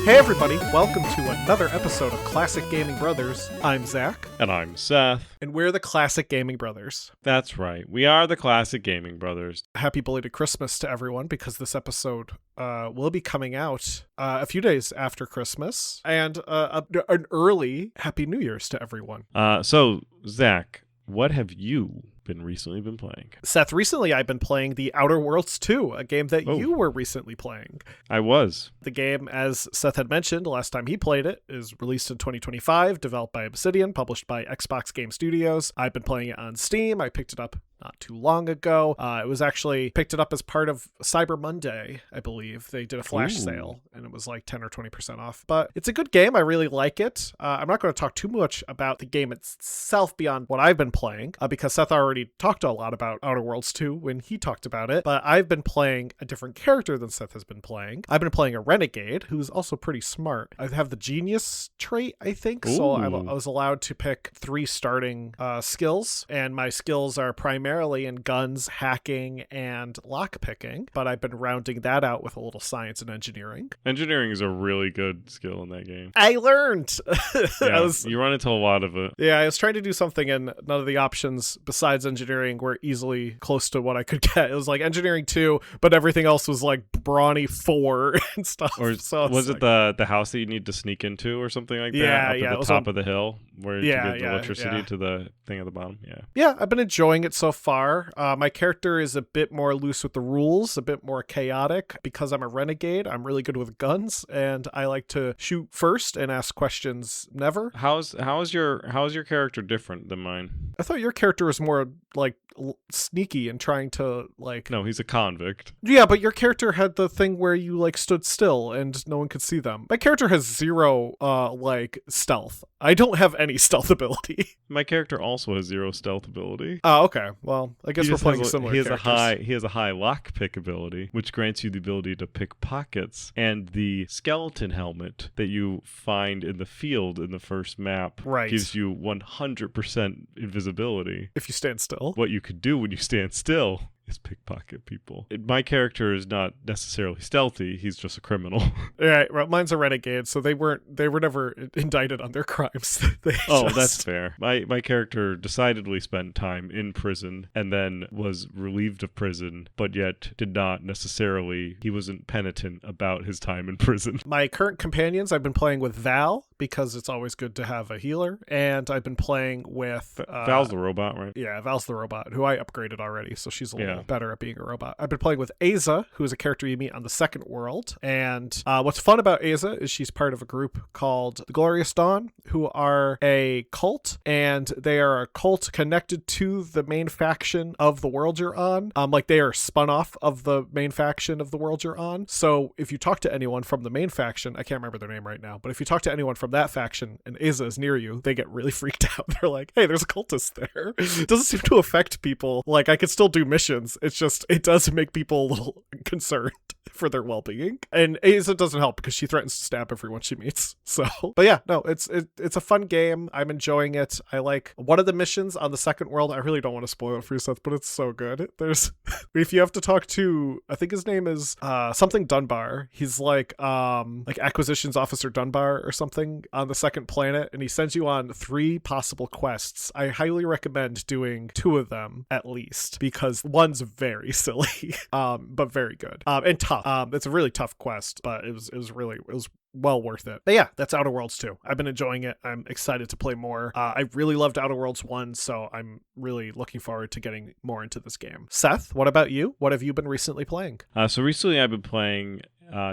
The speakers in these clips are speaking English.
Hey everybody, welcome to another episode of Classic Gaming Brothers. I'm Zach. And I'm Seth. And we're the Classic Gaming Brothers. That's right. We are the Classic Gaming Brothers. Happy belated Christmas to everyone, because this episode will be coming out a few days after Christmas. And an early Happy New Year's to everyone. So, Zach, what have you recently been playing? Seth, recently I've been playing The Outer Worlds 2, a game that you were recently playing. I was. The game, as Seth had mentioned last time he played it, is released in 2025, developed by Obsidian, published by Xbox Game Studios. I've been playing it on Steam. I picked it up not too long ago. It was actually picked it up as part of Cyber Monday, I believe. They did a flash sale, and it was like 10 or 20% off. But it's a good game. I really like it. I'm not going to talk too much about the game itself beyond what I've been playing, because Seth already talked a lot about Outer Worlds 2 when he talked about it. But I've been playing a different character than Seth has been playing. I've been playing a renegade who's also pretty smart. I have the genius trait, I think. Ooh. So I was allowed to pick 3 starting skills, and my skills are primarily in guns, hacking, and lockpicking, but I've been rounding that out with a little science and engineering. Engineering is a really good skill in that game. I learned! Yeah, you run into a lot of it. Yeah, I was trying to do something, and none of the options besides engineering were easily close to what I could get. It was like engineering 2, but everything else was like brawny 4 and stuff. Or so was it like, the house that you need to sneak into or something like that? Yeah, Up at the top of the hill where you get the electricity to the thing at the bottom? Yeah, I've been enjoying it so far. My character is a bit more loose with the rules, a bit more chaotic. Because I'm a renegade, I'm really good with guns, and I like to shoot first and ask questions never. How's your character different than mine? I thought your character was more like sneaky and trying to like... No, he's a convict. Yeah, but your character had the thing where you like stood still and no one could see them. My character has 0 like stealth. I don't have any stealth ability. My character also has 0 stealth ability. Oh, okay. Well, I guess we're playing similar characters. He has a high lockpick ability, which grants you the ability to pick pockets, and the skeleton helmet that you find in the field in the first map gives you 100% invisibility. If you stand still. What you could do when you stand still is pickpocket people. My character is not necessarily stealthy. He's just a criminal. Right. Well, mine's a renegade, so they were never indicted on their crimes. That's fair. My character decidedly spent time in prison and then was relieved of prison, but yet he wasn't penitent about his time in prison. My current companions, I've been playing with Val, because it's always good to have a healer, and I've been playing with... Val's the robot, right? Yeah, Val's the robot, who I upgraded already, so she's a little better at being a robot. I've been playing with Aza, who is a character you meet on the second world, and what's fun about Aza is she's part of a group called the Glorious Dawn, who are a cult, and they are a cult connected to the main faction of the world you're on. Like they are spun off of the main faction of the world you're on. So if you talk to anyone from the main faction, I can't remember their name right now, but if you talk to anyone from that faction and Aza is near you, they get really freaked out. They're like, hey, there's a cultist there. It doesn't seem to affect people. Like, I could still do missions. It's just, it does make people a little concerned for their well-being. And Aza doesn't help because she threatens to stab everyone she meets. So, but yeah, no, it's a fun game. I'm enjoying it. I like one of the missions on the second world. I really don't want to spoil it for you, Seth, but it's so good. There's, if you have to talk to, I think his name is something Dunbar. He's like Acquisitions Officer Dunbar or something on the second planet, and he sends you on 3 possible quests. I highly recommend doing 2 of them at least, because one's very silly, but very good, and tough. It's a really tough quest, but it was well worth it. But yeah, that's Outer Worlds 2. I've been enjoying it. I'm excited to play more. I really loved Outer Worlds 1, so I'm really looking forward to getting more into this game. Seth, what about you? What have you been recently playing? So recently I've been playing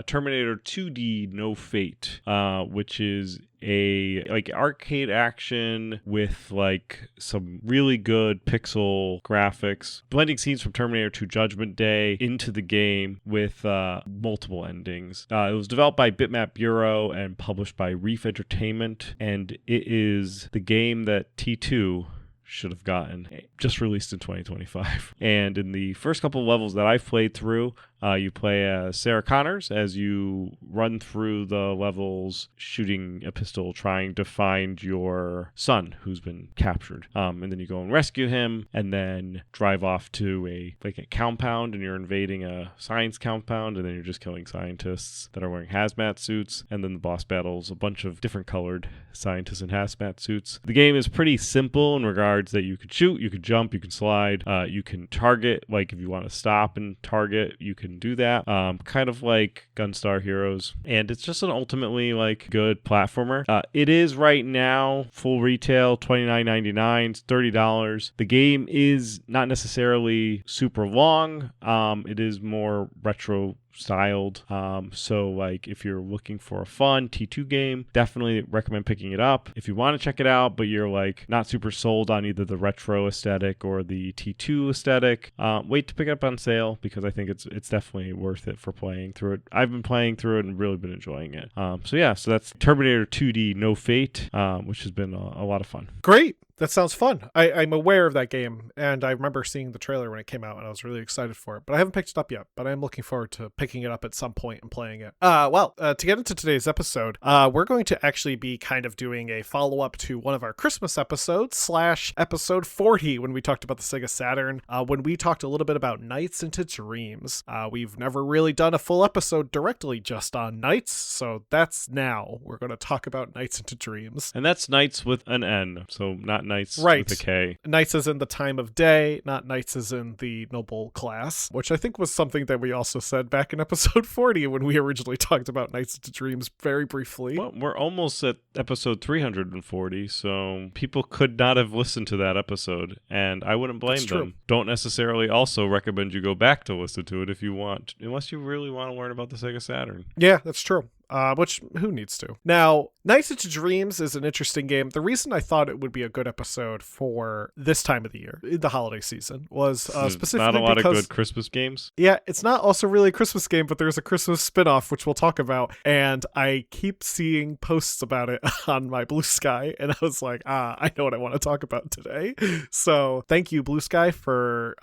Terminator 2D No Fate, which is a arcade action with like some really good pixel graphics, blending scenes from Terminator 2 Judgment Day into the game with multiple endings. It was developed by Bitmap Bureau and published by Reef Entertainment, and it is the game that T2 should have gotten. Just released in 2025. And in the first couple of levels that I've played through, you play as Sarah Connors as you run through the levels shooting a pistol trying to find your son who's been captured. And then you go and rescue him and then drive off to a compound, and you're invading a science compound, and then you're just killing scientists that are wearing hazmat suits. And then the boss battles a bunch of different colored scientists in hazmat suits. The game is pretty simple in regards that you could shoot, you could jump, you can slide, you can target. Like if you want to stop and target, you can do that, kind of like Gunstar Heroes, and it's just an ultimately good platformer. It is right now full retail $29.99, it's $30. The game is not necessarily super long. It is more retro styled, so if you're looking for a fun T2 game, definitely recommend picking it up. If you want to check it out but you're not super sold on either the retro aesthetic or the T2 aesthetic, wait to pick it up on sale, because I think it's definitely worth it for playing through it. I've been playing through it and really been enjoying it. So that's Terminator 2D No Fate, which has been a lot of fun. Great. That sounds fun. I'm aware of that game, and I remember seeing the trailer when it came out, and I was really excited for it. But I haven't picked it up yet, but I'm looking forward to picking it up at some point and playing it. To get into today's episode, we're going to actually be kind of doing a follow-up to one of our Christmas episodes / episode 40 when we talked about the Sega Saturn, when we talked a little bit about Nights into Dreams. We've never really done a full episode directly just on Nights, so that's now. We're going to talk about Nights into Dreams. And that's Nights with an N, so not Nights right. with a K. Nights as in the time of day, not Nights as in the noble class, which I think was something that we also said back in episode 40 when we originally talked about Nights into Dreams very briefly. Well, we're almost at episode 340, so people could not have listened to that episode, and I wouldn't blame them. Don't necessarily also recommend you go back to listen to it if you want, unless you really want to learn about the Sega Saturn. Yeah, that's true. Which, who needs to? Now, Nights into Dreams is an interesting game. The reason I thought it would be a good episode for this time of the year, the holiday season, was specifically not a lot because, of good Christmas games. Yeah, it's not also really a Christmas game, but there's a Christmas spinoff, which we'll talk about, and I keep seeing posts about it on my Blue Sky, and I was like, I know what I want to talk about today. So thank you, Blue Sky, for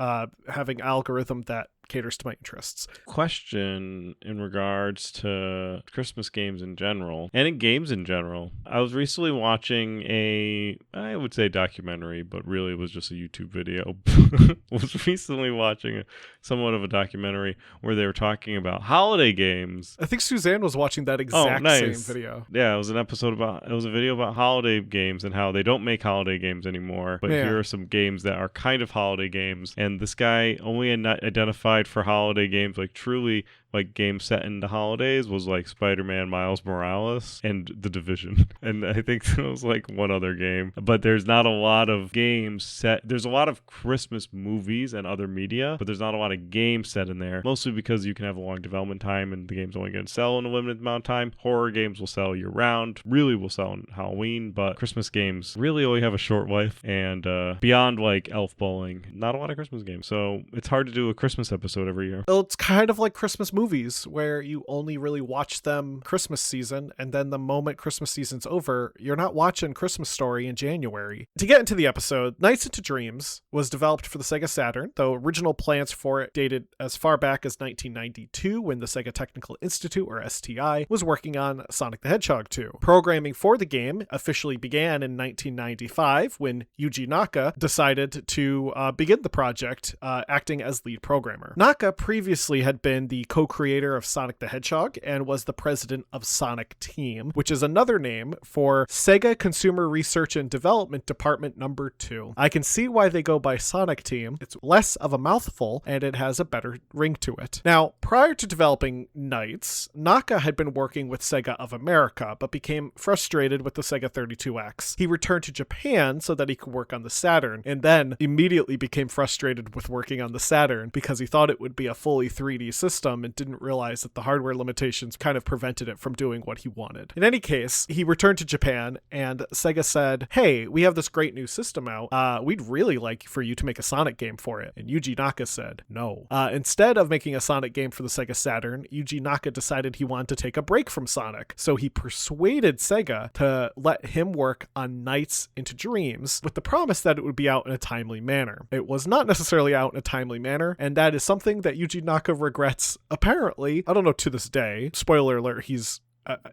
having algorithm that caters to my interests. Question in regards to Christmas games in general, and in games in general. I was recently watching I would say documentary, but really it was just a YouTube video. Was recently watching somewhat of a documentary where they were talking about holiday games. I think Suzanne was watching that exact same video. Yeah, it was a video about holiday games and how they don't make holiday games anymore, but here are some games that are kind of holiday games, and this guy only identified for holiday games, truly games set in the holidays, was Spider-Man Miles Morales and The Division. And I think there was one other game. But there's not a lot of games set. There's a lot of Christmas movies and other media, but there's not a lot of games set in there. Mostly because you can have a long development time and the game's only going to sell in a limited amount of time. Horror games will sell year round. Really will sell in Halloween, but Christmas games really only have a short life. And beyond Elf Bowling, not a lot of Christmas games. So it's hard to do a Christmas episode every year. Well, it's kind of like Christmas movies where you only really watch them Christmas season, and then the moment Christmas season's over, you're not watching Christmas Story in January. To get into the episode, Nights into Dreams was developed for the Sega Saturn, though original plans for it dated as far back as 1992 when the Sega Technical Institute, or STI, was working on Sonic the Hedgehog 2. Programming for the game officially began in 1995 when Yuji Naka decided to begin the project, acting as lead programmer. Naka previously had been the co-creator of Sonic the Hedgehog and was the president of Sonic Team, which is another name for Sega Consumer Research and Development Department number 2. I can see why they go by Sonic Team. It's less of a mouthful and it has a better ring to it. Now, prior to developing Nights, Naka had been working with Sega of America, but became frustrated with the Sega 32X. He returned to Japan so that he could work on the Saturn, and then immediately became frustrated with working on the Saturn because he thought it would be a fully 3D system and didn't realize that the hardware limitations kind of prevented it from doing what he wanted. In any case, he returned to Japan, and Sega said, hey, we have this great new system out. We'd really like for you to make a Sonic game for it. And Yuji Naka said, no. Instead of making a Sonic game for the Sega Saturn, Yuji Naka decided he wanted to take a break from Sonic. So he persuaded Sega to let him work on Nights into Dreams with the promise that it would be out in a timely manner. It was not necessarily out in a timely manner, and that is something that Yuji Naka regrets, apparently, I don't know, to this day. Spoiler alert, he's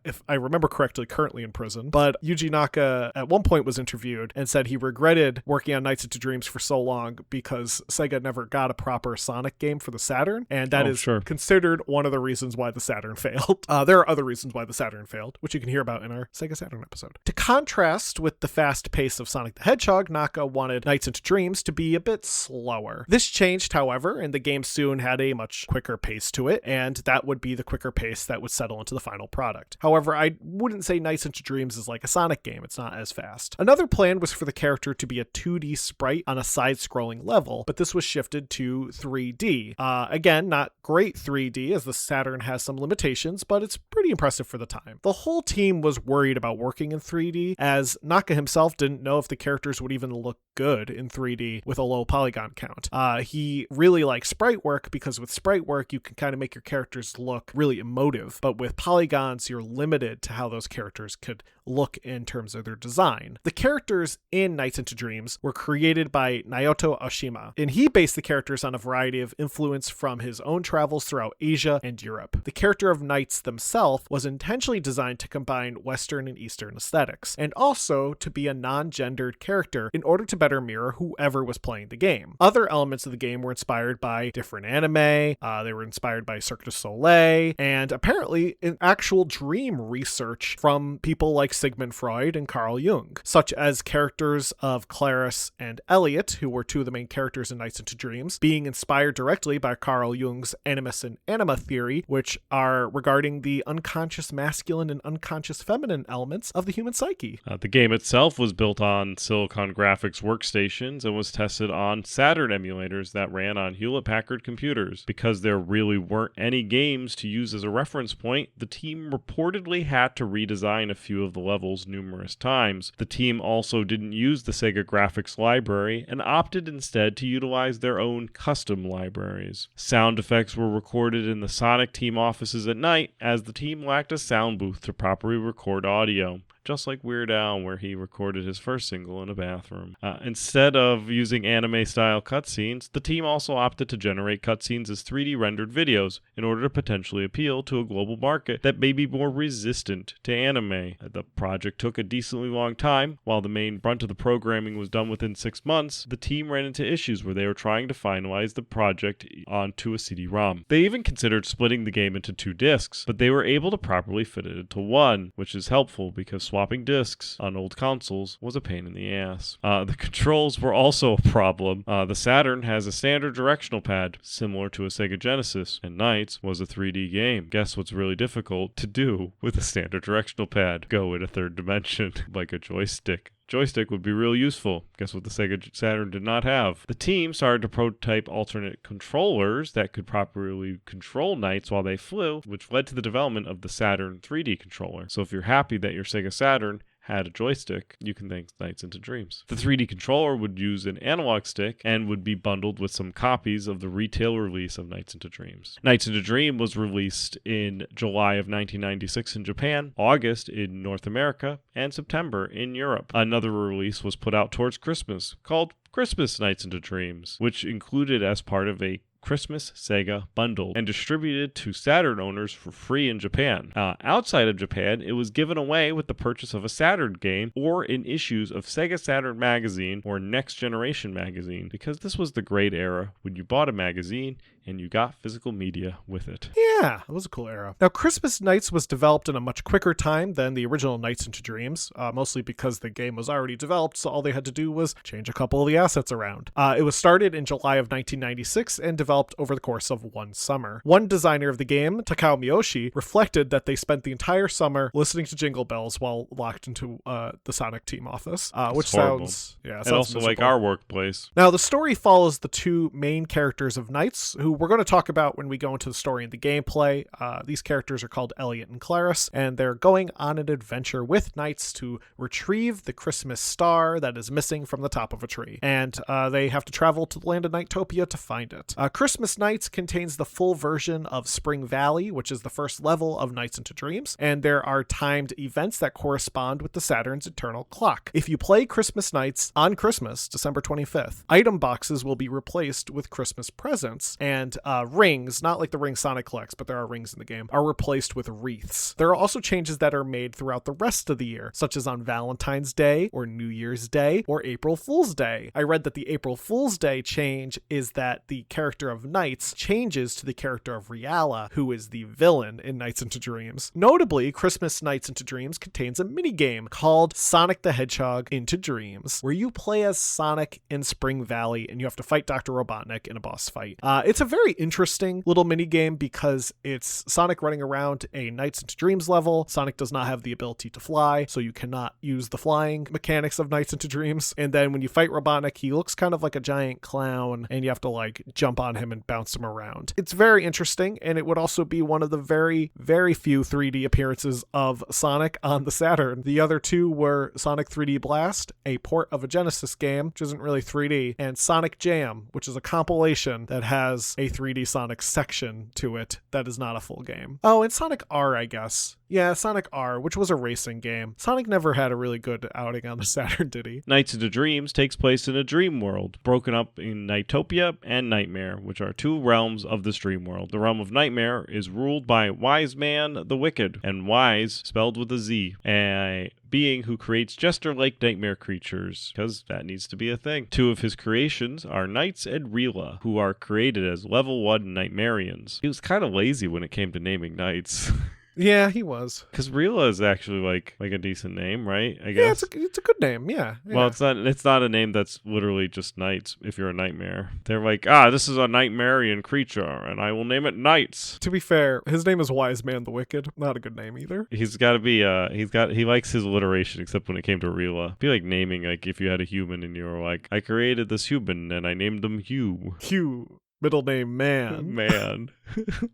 if I remember correctly, currently in prison. But Yuji Naka at one point was interviewed and said he regretted working on Nights into Dreams for so long because Sega never got a proper Sonic game for the Saturn, and that is considered one of the reasons why the Saturn failed. There are other reasons why the Saturn failed, which you can hear about in our Sega Saturn episode. To contrast with the fast pace of Sonic the Hedgehog, Naka wanted Nights into Dreams to be a bit slower. This changed, however, and the game soon had a much quicker pace to it, and that would be the quicker pace that would settle into the final product. However, I wouldn't say Nights into Dreams is like a Sonic game. It's not as fast. Another plan was for the character to be a 2D sprite on a side-scrolling level, but this was shifted to 3D. Again, not great 3D, as the Saturn has some limitations, but it's pretty impressive for the time. The whole team was worried about working in 3D, as Naka himself didn't know if the characters would even look good in 3D with a low polygon count. He really liked sprite work because with sprite work, you can kind of make your characters look really emotive, but with polygons, you're limited to how those characters could look in terms of their design. The characters in Nights into Dreams were created by Naoto Oshima, and he based the characters on a variety of influence from his own travels throughout Asia and Europe. The character of Nights themselves was intentionally designed to combine Western and Eastern aesthetics, and also to be a non-gendered character in order to better mirror whoever was playing the game. Other elements of the game were inspired by different anime, they were inspired by Cirque du Soleil, and apparently in actual dream research from people like Sigmund Freud and Carl Jung, such as characters of Clarice and Elliot, who were two of the main characters in Nights into Dreams, being inspired directly by Carl Jung's animus and anima theory, which are regarding the unconscious masculine and unconscious feminine elements of the human psyche. The game itself was built on Silicon Graphics workstations and was tested on Saturn emulators that ran on Hewlett-Packard computers. Because there really weren't any games to use as a reference point, the team reportedly had to redesign a few of the levels numerous times. The team also didn't use the Sega graphics library and opted instead to utilize their own custom libraries. Sound effects were recorded in the Sonic team offices at night, as the team lacked a sound booth to properly record audio. Just like Weird Al, where he recorded his first single in a bathroom. Instead of using anime-style cutscenes, the team also opted to generate cutscenes as 3D rendered videos in order to potentially appeal to a global market that may be more resistant to anime. The project took a decently long time. While the main brunt of the programming was done within 6 months, the team ran into issues where they were trying to finalize the project onto a CD-ROM. They even considered splitting the game into 2 discs, but they were able to properly fit it into one, which is helpful because swapping discs on old consoles was a pain in the ass. The controls were also a problem. The Saturn has a standard directional pad, similar to a Sega Genesis, and Nights was a 3D game. Guess what's really difficult to do with a standard directional pad? Go in a third dimension, like a joystick. Joystick would be real useful. Guess what the Sega Saturn did not have? The team started to prototype alternate controllers that could properly control Nights while they flew, which led to the development of the Saturn 3D controller. So if you're happy that your Sega Saturn had a joystick, you can thank Nights into Dreams. The 3D controller would use an analog stick and would be bundled with some copies of the retail release of Nights into Dreams. Nights into Dream was released in July of 1996 in Japan, August in North America, and September in Europe. Another release was put out towards Christmas called Christmas Nights into Dreams, which included as part of a Christmas Sega bundle and distributed to Saturn owners for free in Japan. Outside of Japan, it was given away with the purchase of a Saturn game or in issues of Sega Saturn Magazine or Next Generation Magazine, because this was the great era when you bought a magazine and you got physical media with it. Yeah, it was a cool era. Now, Christmas Nights was developed in a much quicker time than the original Nights into Dreams, mostly because the game was already developed, so all they had to do was change a couple of the assets around. It was started in July of 1996 and developed over the course of one summer. One designer of the game, Takao Miyoshi, reflected that they spent the entire summer listening to Jingle Bells while locked into the Sonic team office, which horrible. sounds and also miserable. Like our workplace. Now, the story follows the 2 main characters of Nights, who we're going to talk about when we go into the story and the gameplay. These characters are called Elliot and Clarice, and they're going on an adventure with knights to retrieve the Christmas star that is missing from the top of a tree. And they have to travel to the land of Knightopia to find it. Christmas Nights contains the full version of Spring Valley, which is the first level of Nights into Dreams, and there are timed events that correspond with the Saturn's eternal clock. If you play Christmas Nights on Christmas, December 25th, item boxes will be replaced with Christmas presents, and rings, not like the ring Sonic collects, but there are rings in the game, are replaced with wreaths. There are also changes that are made throughout the rest of the year, such as on Valentine's Day, or New Year's Day, or April Fool's Day. I read that the April Fool's Day change is that the character of Knights changes to the character of Riala, who is the villain in Nights into Dreams. Notably, Christmas Nights into Dreams contains a minigame called Sonic the Hedgehog Into Dreams, where you play as Sonic in Spring Valley and you have to fight Dr. Robotnik in a boss fight. It's a very interesting little minigame because it's Sonic running around a Nights into Dreams level. Sonic does not have the ability to fly, so you cannot use the flying mechanics of Nights into Dreams. And then when you fight Robotnik, he looks kind of like a giant clown, and you have to like jump on him and bounce him around. It's very interesting, and it would also be one of the very, very few 3D appearances of Sonic on the Saturn. The other two were Sonic 3D Blast, a port of a Genesis game, which isn't really 3D, and Sonic Jam, which is a compilation that has a 3D Sonic section to it that is not a full game. Oh, and Sonic R, I guess. Yeah, Sonic R, which was a racing game. Sonic never had a really good outing on the Saturn, did he? Nights into Dreams takes place in a dream world, broken up in Knightopia and Nightmare, which are two realms of this dream world. The realm of Nightmare is ruled by Wise Man the Wicked, and Wise spelled with a Z, a being who creates jester-like nightmare creatures, because that needs to be a thing. Two of his creations are Knights and Rila, who are created as level 1 Nightmarians. He was kind of lazy when it came to naming knights. Yeah, he was. Because Rila is actually like a decent name, right? I guess. Yeah, it's a good name. Yeah. Well, it's not a name that's literally just knights. If you're a nightmare, they're like, this is a Nightmarian creature, and I will name it Knights. To be fair, his name is Wise Man the Wicked. Not a good name either. He's got to be. He likes his alliteration, except when it came to Rila. It'd be like naming, like if you had a human and you were like, I created this human and I named them Hugh. Hugh. Middle name Man. Man.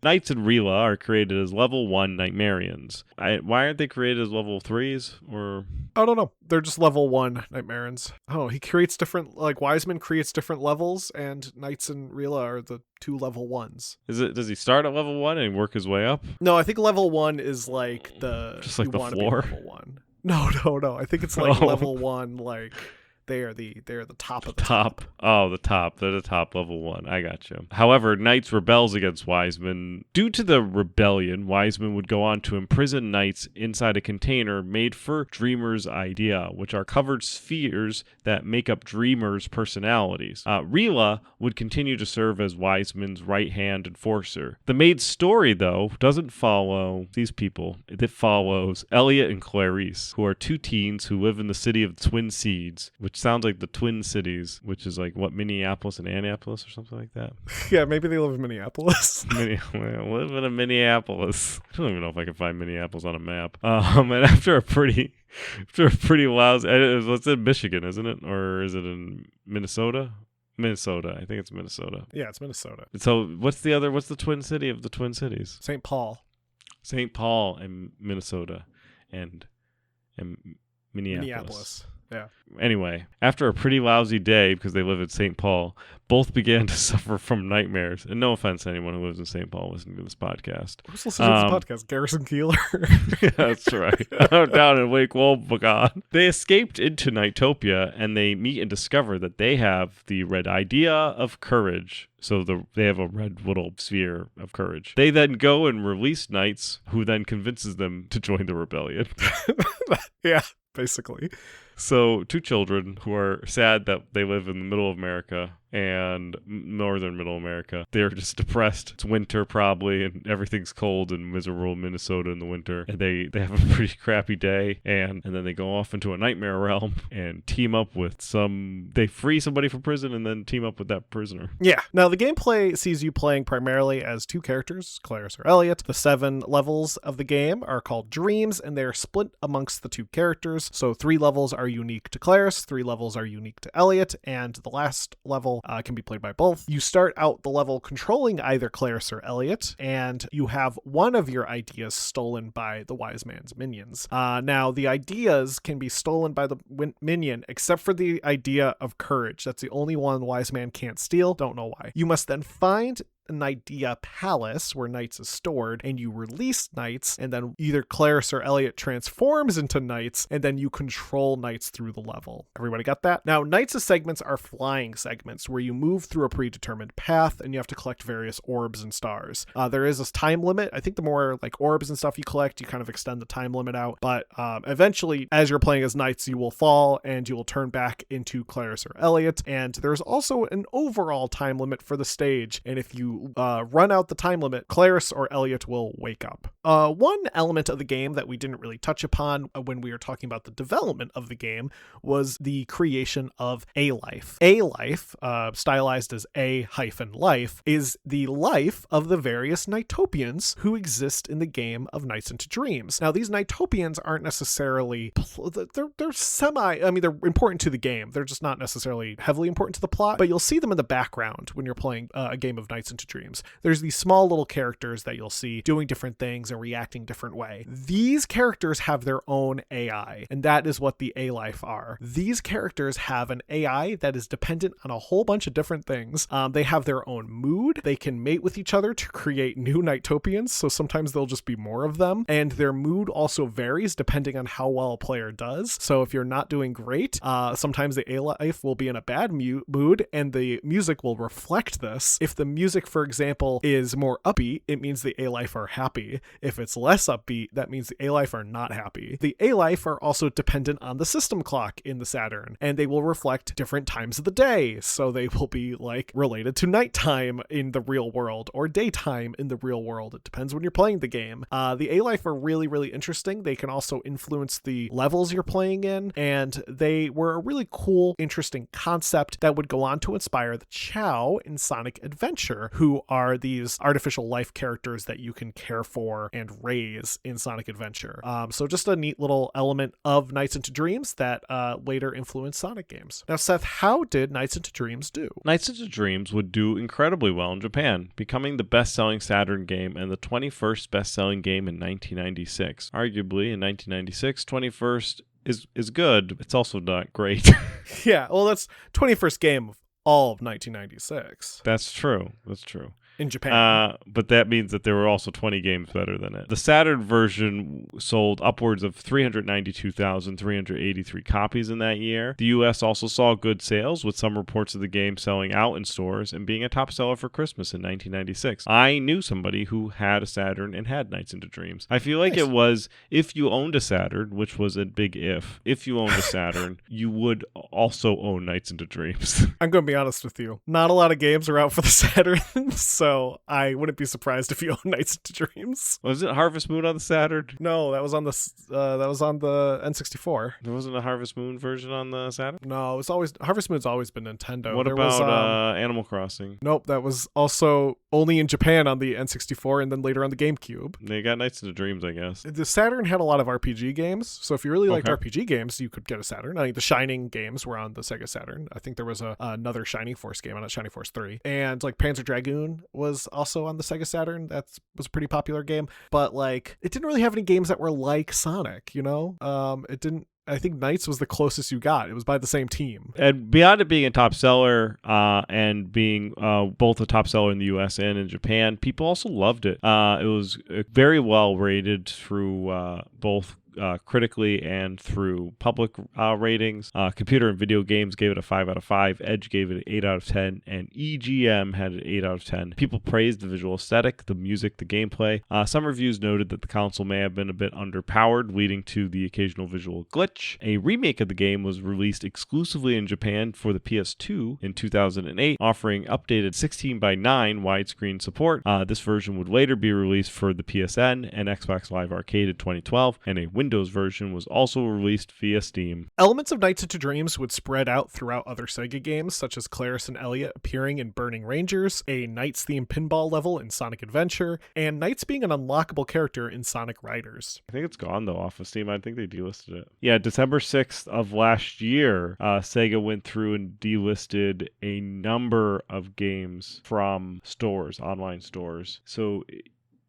Knights and Rila are created as level 1 Nightmarians. Why aren't they created as level 3s? Or I don't know. They're just level 1 Nightmarians. Oh, he creates different, like Wiseman creates different levels, and Knights and Rila are the 2 level 1s. Does he start at level 1 and work his way up? No, I think level 1 is like just like the floor. Level 1. No. I think it's like level 1, like they are the top of the top. Oh, the top. They're the top level 1. I got you. However, Knights rebels against Wiseman. Due to the rebellion, Wiseman would go on to imprison Knights inside a container made for Dreamer's idea, which are covered spheres that make up Dreamer's personalities. Rila would continue to serve as Wiseman's right-hand enforcer. The main story, though, doesn't follow these people. It follows Elliot and Clarice, who are 2 teens who live in the city of Twin Seeds, which sounds like the Twin Cities, which is like, what, Minneapolis and Annapolis or something like that? Yeah, maybe they live in Minneapolis. Live in a Minneapolis. I don't even know if I can find Minneapolis on a map. And after a pretty lousy, it's in Michigan, isn't it? Or is it in Minnesota? Minnesota. I think it's Minnesota. Yeah, it's Minnesota. So what's the twin city of the Twin Cities? St. Paul. St. Paul and Minnesota and Minneapolis. Yeah. Anyway, after a pretty lousy day, because they live in St. Paul, both began to suffer from nightmares. And no offense to anyone who lives in St. Paul listening to this podcast. Who's listening to this podcast? Garrison Keeler? Yeah, that's right. Down in Wake Wobegon. They escaped into Knightopia, and they meet and discover that they have the red idea of courage. So they have a red little sphere of courage. They then go and release Knights, who then convinces them to join the rebellion. Yeah, basically. So 2 children who are sad that they live in the middle of America and northern middle America. They're just depressed. It's winter probably, and everything's cold and miserable in Minnesota in the winter. And they have a pretty crappy day, and then they go off into a nightmare realm and team up with they free somebody from prison and then team up with that prisoner. Yeah. Now the gameplay sees you playing primarily as 2 characters, Clarice or Elliot. The 7 levels of the game are called Dreams, and they're split amongst the 2 characters. So 3 levels are unique to Claris, 3 levels are unique to Elliot, and the last level can be played by both. You start out the level controlling either Claris or Elliot, and you have one of your ideas stolen by the wise man's minions. Now, the ideas can be stolen by the minion, except for the idea of courage. That's the only one the wise man can't steal. Don't know why. You must then find an idea palace where knights is stored, and you release knights, and then either Claris or Elliot transforms into knights, and then you control knights through the level. Everybody got that? Now, knights' segments are flying segments where you move through a predetermined path and you have to collect various orbs and stars. There is a time limit. I think the more like orbs and stuff you collect, you kind of extend the time limit out, but eventually, as you're playing as knights, you will fall and you will turn back into Claris or Elliot, and there's also an overall time limit for the stage, and if you run out the time limit, Claris or Elliot will wake up. One element of the game that we didn't really touch upon when we were talking about the development of the game was the creation of a life. A life, stylized as A-life, is the life of the various Knightopians who exist in the game of Nights into Dreams. Now, these Knightopians aren't necessarily, they're important to the game. They're just not necessarily heavily important to the plot, but you'll see them in the background when you're playing a game of Nights into Dreams. There's these small little characters that you'll see doing different things and reacting different way. These characters have their own AI, and that is what the A-Life are. These characters have an AI that is dependent on a whole bunch of different things. They have their own mood. They can mate with each other to create new Knightopians, so sometimes there'll just be more of them, and their mood also varies depending on how well a player does. So if you're not doing great, sometimes the A-Life will be in a bad mood, and the music will reflect this. If the music, for example, is more upbeat, it means the A-Life are happy. If it's less upbeat, that means the A-Life are not happy. The A-Life are also dependent on the system clock in the Saturn, and they will reflect different times of the day. So they will be like related to nighttime in the real world or daytime in the real world. It depends when you're playing the game. The A-Life are really, really interesting. They can also influence the levels you're playing in, and they were a really cool, interesting concept that would go on to inspire the Chow in Sonic Adventure, who are these artificial life characters that you can care for and raise in Sonic Adventure. So just a neat little element of Nights into Dreams that later influenced Sonic games. Now, Seth, how did Nights into Dreams do? Nights into Dreams would do incredibly well in Japan, becoming the best-selling Saturn game and the 21st best-selling game in 1996. Arguably, in 1996, 21st is good. It's also not great. Yeah, well, that's 21st game of all of 1996. That's true. In Japan. But that means that there were also 20 games better than it. The Saturn version sold upwards of 392,383 copies in that year. The US also saw good sales, with some reports of the game selling out in stores and being a top seller for Christmas in 1996. I knew somebody who had a Saturn and had Nights into Dreams. I feel like It was, if you owned a Saturn, which was a big if you owned a Saturn, you would also own Nights into Dreams. I'm going to be honest with you. Not a lot of games are out for the Saturn, so I wouldn't be surprised if you own Nights into Dreams. Was it Harvest Moon on the Saturn? No, that was on the N64. There wasn't a Harvest Moon version on the Saturn? No, it's always Harvest Moon's always been Nintendo. What about Animal Crossing? Nope, that was also only in Japan on the N64 and then later on the GameCube. They got Nights into Dreams, I guess. The Saturn had a lot of RPG games, so if you really liked RPG games, you could get a Saturn. I think the Shining games were on the Sega Saturn. I think there was another Shining Force game on it, Shining Force 3. And like Panzer Dragoon was also on the Sega Saturn. That was a pretty popular game, but like it didn't really have any games that were like Sonic, you know? It didn't. I think Knights was the closest you got. It was by the same team. And beyond it being a top seller and being both a top seller in the US and in Japan, people also loved it. It was very well rated through both critically and through public ratings. Computer and Video Games gave it a 5 out of 5. Edge gave it an 8 out of 10. And EGM had an 8 out of 10. People praised the visual aesthetic, the music, the gameplay. Some reviews noted that the console may have been a bit underpowered, leading to the occasional visual glitch. A remake of the game was released exclusively in Japan for the PS2 in 2008, offering updated 16:9 widescreen support. This version would later be released for the PSN and Xbox Live Arcade in 2012, and a Windows version was also released via Steam. Elements of Nights into Dreams would spread out throughout other Sega games, such as Clarice and Elliot appearing in Burning Rangers, a Knights-themed pinball level in Sonic Adventure, and Knights being an unlockable character in Sonic Riders. I think it's gone, though, off of Steam. I think they delisted it. Yeah, December 6th of last year, Sega went through and delisted a number of games from stores, online stores. So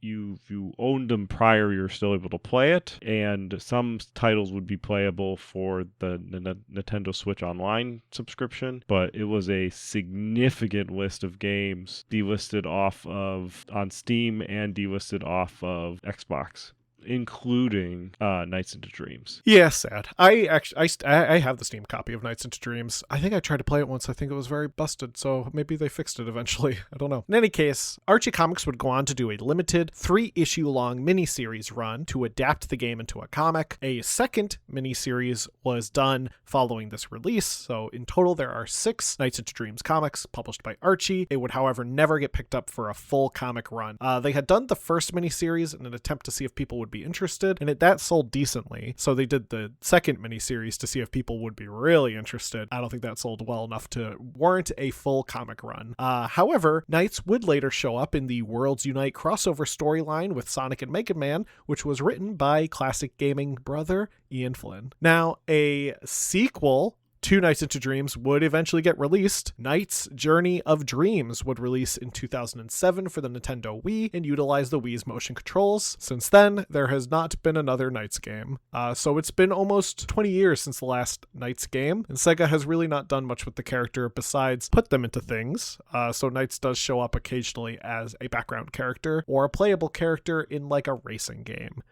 if you owned them prior, you're still able to play it, and some titles would be playable for the Nintendo Switch Online subscription, but it was a significant list of games delisted on Steam and delisted off of Xbox, including Nights into Dreams. Yeah, sad. I have the Steam copy of Nights into Dreams. I think I tried to play it once. I think it was very busted, so maybe they fixed it eventually. I don't know. In any case, Archie Comics would go on to do a limited 3-issue long miniseries run to adapt the game into a comic. A second miniseries was done following this release, so in total there are 6 Nights into Dreams comics published by Archie. It would, however, never get picked up for a full comic run. They had done the first miniseries in an attempt to see if people would be interested, and that sold decently, so they did the second miniseries to see if people would be really interested. I don't think that sold well enough to warrant a full comic run. However, Knights would later show up in the Worlds Unite crossover storyline with Sonic and Mega Man, which was written by classic gaming brother Ian Flynn. Now, a sequel to Nights into Dreams would eventually get released. Knights Journey of Dreams would release in 2007 for the Nintendo Wii and utilize the Wii's motion controls. Since then, there has not been another Knights game. So it's been almost 20 years since the last Knights game, and Sega has really not done much with the character besides put them into things. So Knights does show up occasionally as a background character or a playable character in like a racing game.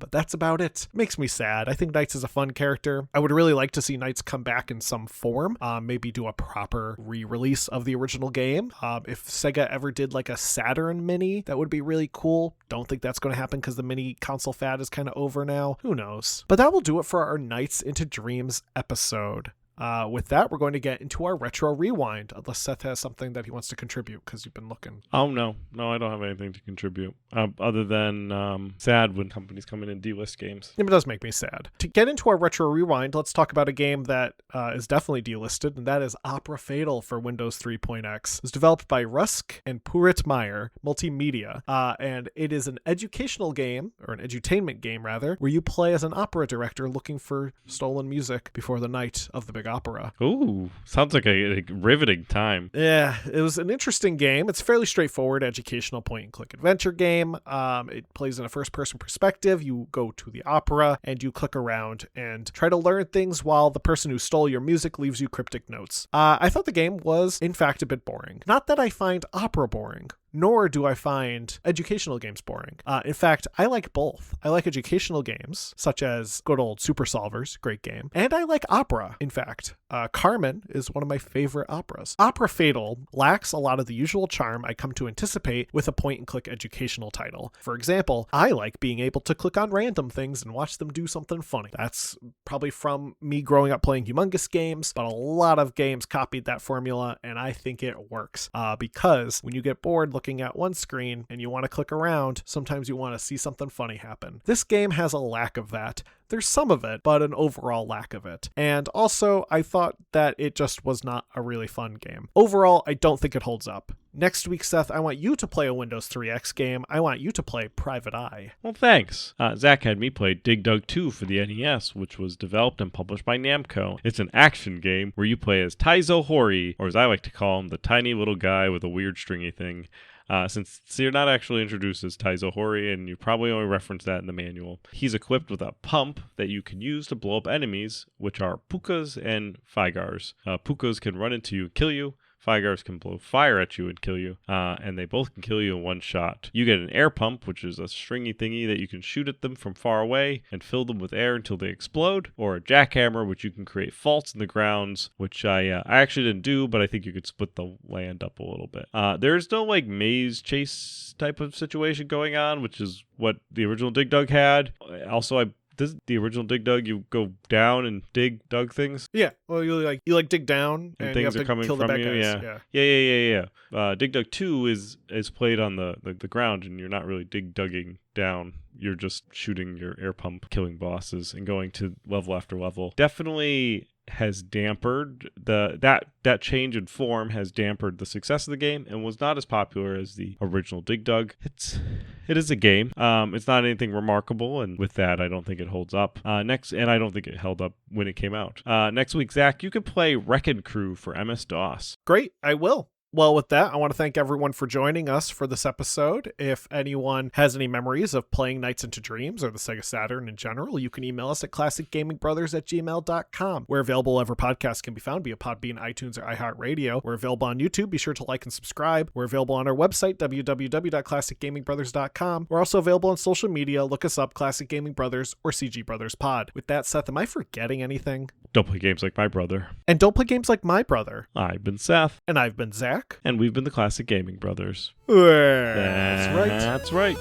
But that's about it. Makes me sad. I think Knights is a fun character. I would really like to see Knights come back in some form, maybe do a proper re-release of the original game. If Sega ever did like a Saturn mini, that would be really cool. Don't think that's going to happen because the mini console fad is kind of over now. Who knows? But that will do it for our Nights into Dreams episode. With that, we're going to get into our retro rewind, unless Seth has something that he wants to contribute, because you've been looking. Oh, no, I don't have anything to contribute, other than sad when companies come in and delist games. It does make me sad. To get into our retro rewind, let's talk about a game that is definitely delisted, and that is Opera Fatal for Windows 3.x. It was developed by Rusk and Purit Meyer Multimedia, and it is an educational game, or an edutainment game rather, where you play as an opera director looking for stolen music before the night of the big opera. Ooh, sounds like a riveting time. Yeah, it was an interesting game. It's a fairly straightforward educational point-and-click adventure game. It plays in a first-person perspective. You go to the opera and you click around and try to learn things while the person who stole your music leaves you cryptic notes. I thought the game was, in fact, a bit boring. Not that I find opera boring, nor do I find educational games boring. In fact, I like both. I like educational games, such as good old Super Solvers, great game, and I like opera, in fact. Carmen is one of my favorite operas. Opera Fatal lacks a lot of the usual charm I come to anticipate with a point-and-click educational title. For example, I like being able to click on random things and watch them do something funny. That's probably from me growing up playing humongous games, but a lot of games copied that formula, and I think it works. Because when you get bored looking at one screen and you want to click around, sometimes you want to see something funny happen. This game has a lack of that. There's some of it, but an overall lack of it. And also, I thought that it just was not a really fun game. Overall, I don't think it holds up. Next week, Seth, I want you to play a Windows 3X game. I want you to play Private Eye. Well, thanks. Zach had me play Dig Dug 2 for the NES, which was developed and published by Namco. It's an action game where you play as Taizo Hori, or as I like to call him, the tiny little guy with a weird stringy thing. Since you're not actually introduced as Taizo Hori, and you probably only reference that in the manual. He's equipped with a pump that you can use to blow up enemies, which are Pukas and Figars. Pukas can run into you and kill you. Figars can blow fire at you and kill you, and they both can kill you in one shot. You get an air pump, which is a stringy thingy that you can shoot at them from far away and fill them with air until they explode, or a jackhammer, which you can create faults in the grounds, which I actually didn't do, but I think you could split the land up a little bit. There's no like maze chase type of situation going on, which is what the original Dig Dug had. Also, Does the original Dig Dug, you go down and dig Dug things? Yeah. Well, you dig down and you things have are to coming kill the from bad you. guys. Yeah. Dig Dug 2 is played on the ground, and you're not really dig dugging down. You're just shooting your air pump, killing bosses, and going to level after level. Definitely has dampered that change in form has dampered the success of the game and was not as popular as the original Dig Dug. It is a game. It's not anything remarkable, and with that, I don't think it holds up. And I don't think it held up when it came out. Next week, Zach, you can play Wrecking Crew for MS-DOS. Great, I will. Well, with that, I want to thank everyone for joining us for this episode. If anyone has any memories of playing Nights into Dreams or the Sega Saturn in general, you can email us at classicgamingbrothers@gmail.com. We're available wherever podcasts can be found via Podbean, iTunes, or iHeartRadio. We're available on YouTube. Be sure to like and subscribe. We're available on our website, www.classicgamingbrothers.com. We're also available on social media. Look us up, Classic Gaming Brothers or CG Brothers Pod. With that, Seth, am I forgetting anything? Don't play games like my brother. And don't play games like my brother. I've been Seth. And I've been Zach. And we've been the Classic Gaming Brothers. That's right. That's right.